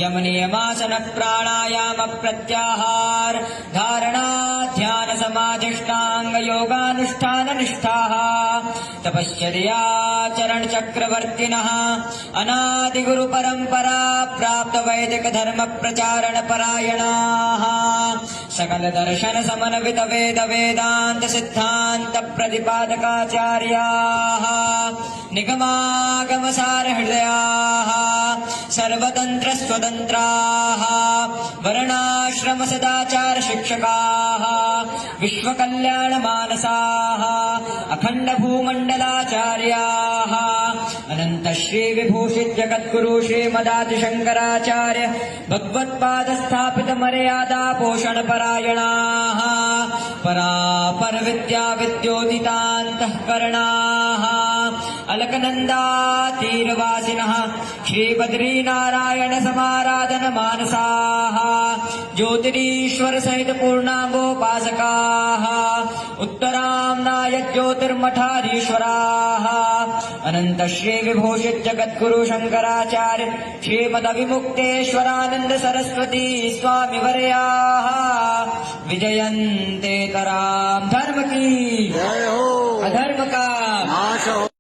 यम नियमासन प्राणायाम प्रत्याहार धारणा ध्यान समाधिष्टांग योगानुष्ठान निष्ठाः तपश्चर्याचरण चक्रवर्तिनः अनादि गुरु परंपरा प्राप्त वैदिक धर्म प्रचारण परायणाः सकल दर्शन समन्वित वेद वेदांत सिद्धांत प्रतिपादकाचार्याः निगमागम सार हृदयाः सर्वतंत्र स्वतंत्राः वर्णाश्रम सदाचार शिक्षकाः विश्वकल्याण मानसाः अखंड भूमंडलाचार्याः अनंत श्री विभूषित जगद्गुरु श्रीमदादि शंकराचार्य भगवत्पाद स्थापित मर्यादा पोषण परायणाः परापर विद्या विद्योदितान्तः करणाः अलकनन्दातीरवासिनः श्रीबद्रीनारायण समाराधन मानसाः ज्योतिरीश्वर सहित पूर्णांगोपासकाः उत्तराम्नाय ज्योतिर्मठाधीश्वराः अनंत श्री विभूषित जगद्गुरु शंकराचार्य श्रीमदविमुक्तेश्वरानंद सरस्वती स्वामी वर्याः विजयन्ते तराम धर्म की अधर्म का